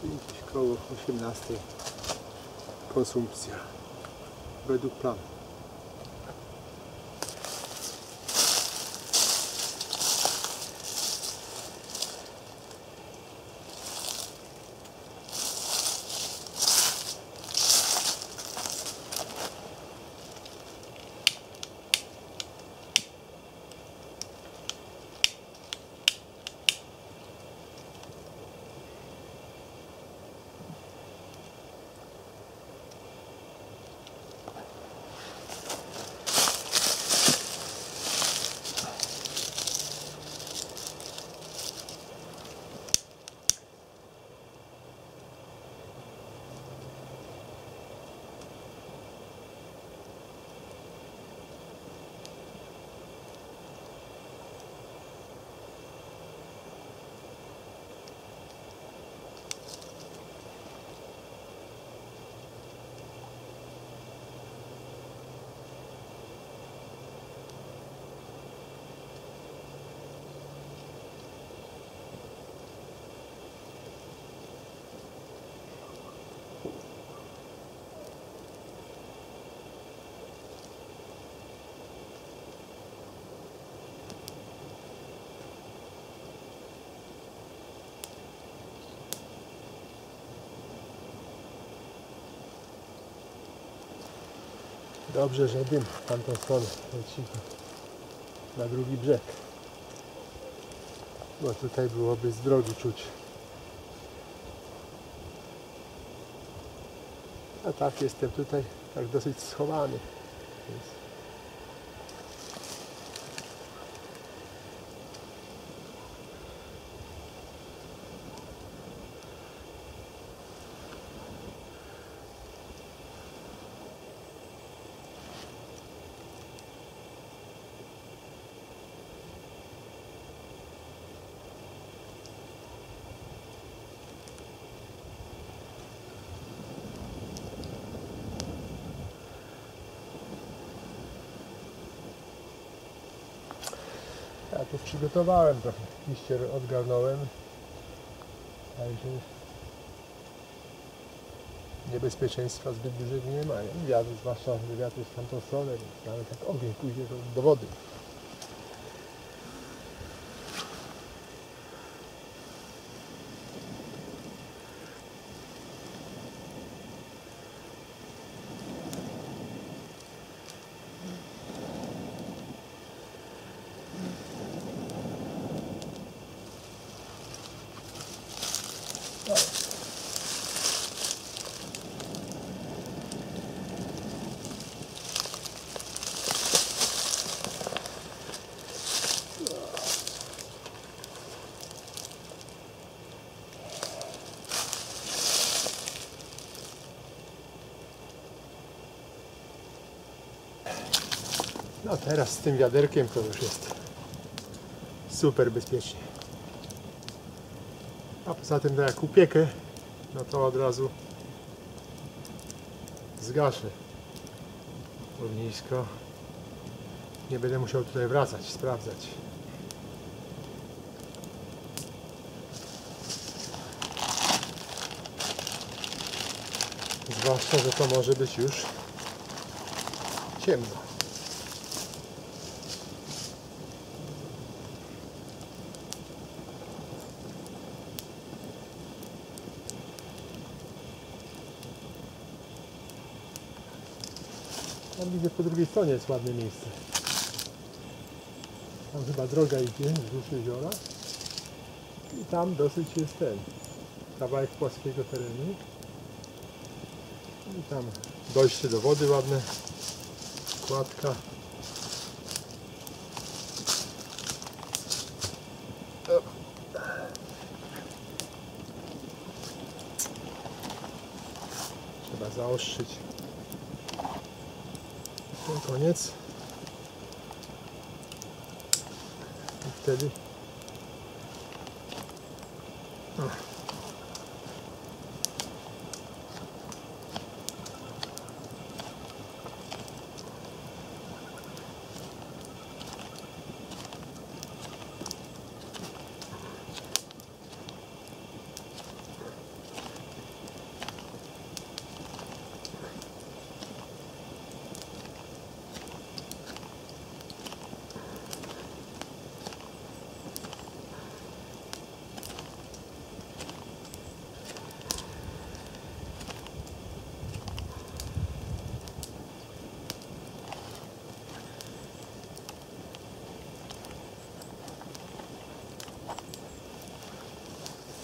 Czyli gdzieś koło 18 konsumpcja. Według planu. Dobrze, że dym w tamtą stronę leci na drugi brzeg. Bo tutaj byłoby z drogi czuć. A tak jestem tutaj tak dosyć schowany. Więc ja tu przygotowałem trochę. Liście odgarnąłem. Także niebezpieczeństwa zbyt dużego nie ma. Wiatr, zwłaszcza że wiatr jest w tamtą stronę, więc nawet jak ogień pójdzie do wody. No teraz z tym wiaderkiem to już jest super bezpiecznie. A poza tym, jak upiekę, no to od razu zgaszę ognisko. Nie będę musiał tutaj wracać, sprawdzać. Zwłaszcza, że to może być już ciemno. Tam widzę po drugiej stronie jest ładne miejsce. Tam chyba droga idzie wzdłuż jeziora. I tam dosyć jest ten kawałek płaskiego terenu. I tam dojście do wody ładne. Kładka. Trzeba zaostrzyć. Ten koniec. I wtedy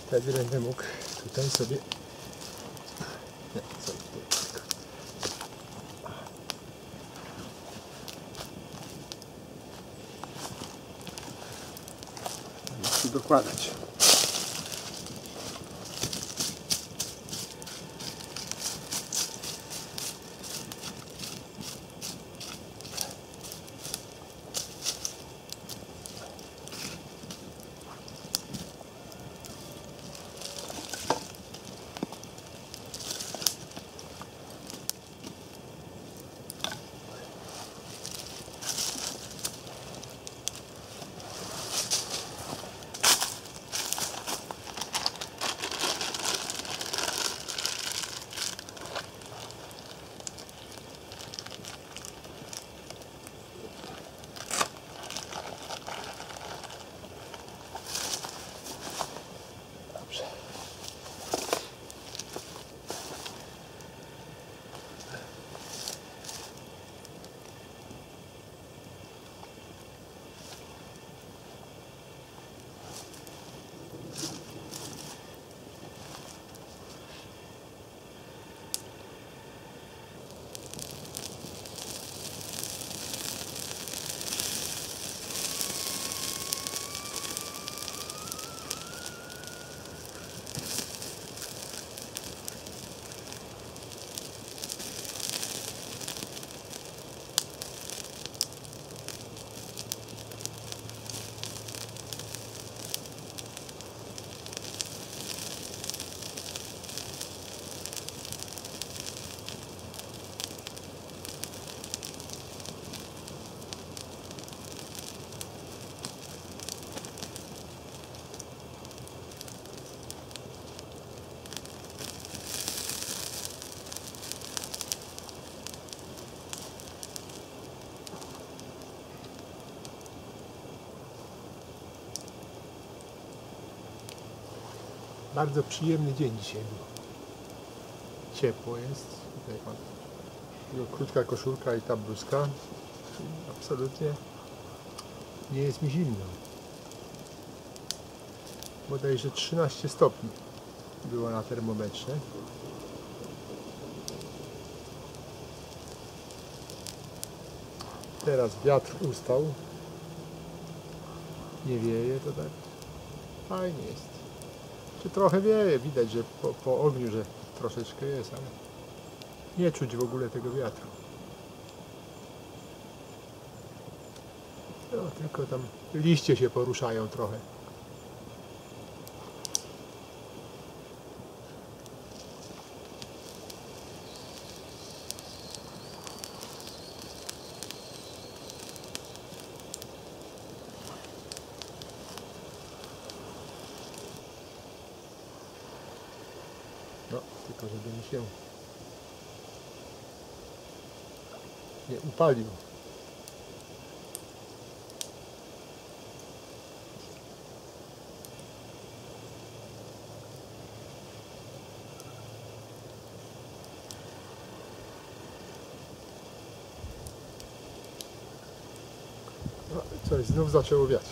wtedy będę mógł tutaj sobie nie, sobie tu dokładać. Bardzo przyjemny dzień dzisiaj był. Ciepło jest. Tutaj krótka koszulka i ta bluzka. Absolutnie nie jest mi zimno. Bodajże 13 stopni było na termometrze. Teraz wiatr ustał. Nie wieje, to tak fajnie jest. Czy trochę wieje, widać, że po ogniu, że troszeczkę jest, ale nie czuć w ogóle tego wiatru. No, tylko tam liście się poruszają trochę. No, tylko żeby mi się nie upalił. No i znów zaczęło wiać.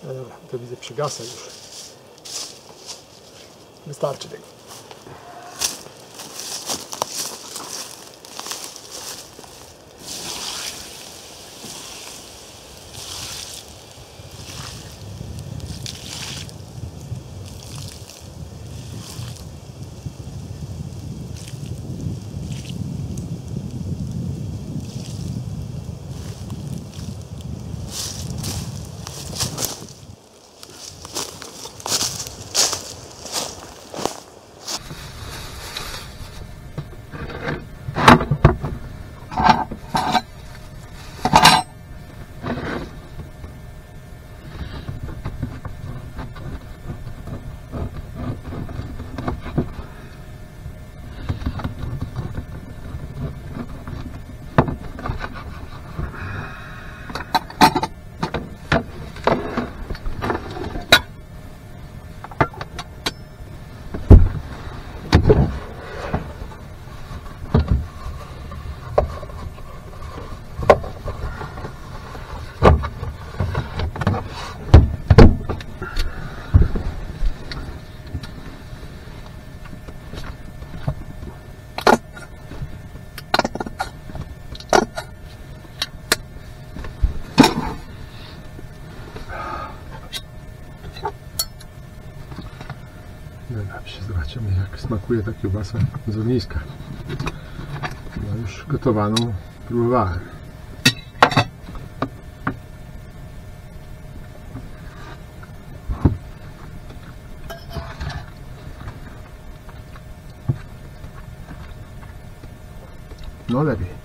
No dobra, to widzę, przygasa już. Wystarczy tego. Zobaczymy, jak smakuje ta kiełbasa z ogniska. No już gotowaną próbowałem. No lepiej.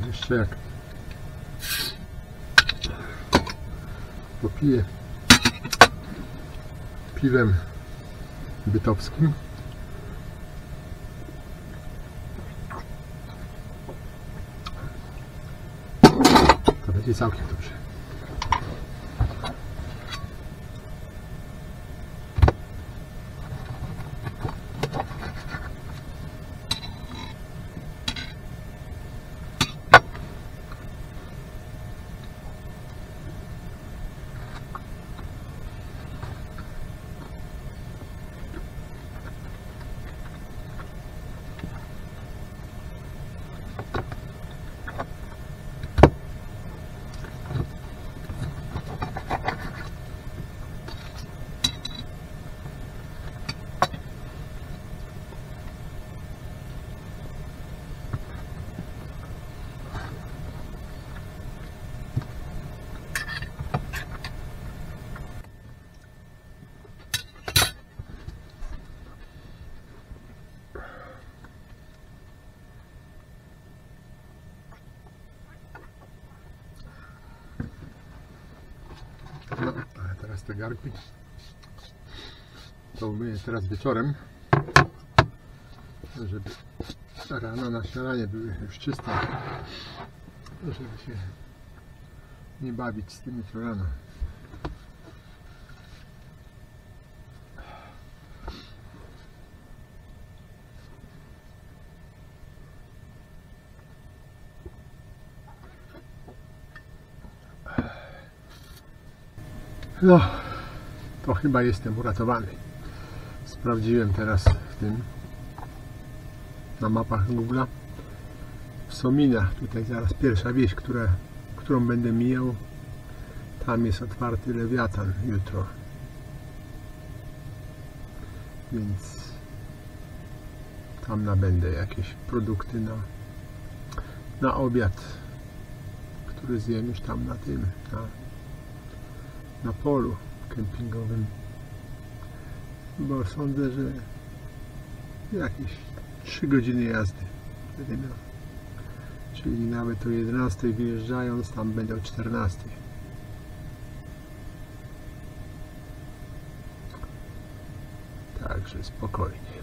Jeszcze jak popiję piwem bytowskim, to będzie całkiem dobrze. Ale teraz te garki to umyję teraz wieczorem, żeby rano na śniadanie były już czyste, żeby się nie bawić z tym jutro rano. No, to chyba jestem uratowany. Sprawdziłem teraz w tym, na mapach Google'a. W Sominach, tutaj zaraz pierwsza wieś, którą będę mijał. Tam jest otwarty Lewiatan jutro. Więc tam nabędę jakieś produkty na obiad, który zjem już tam na tym, na polu kempingowym. Bo sądzę, że jakieś 3 godziny jazdy będę miał. Czyli nawet o 11 wyjeżdżając, tam będę o 14. Także spokojnie.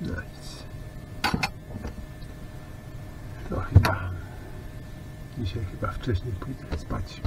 No nic. To dzisiaj chyba wcześniej pójdę spać.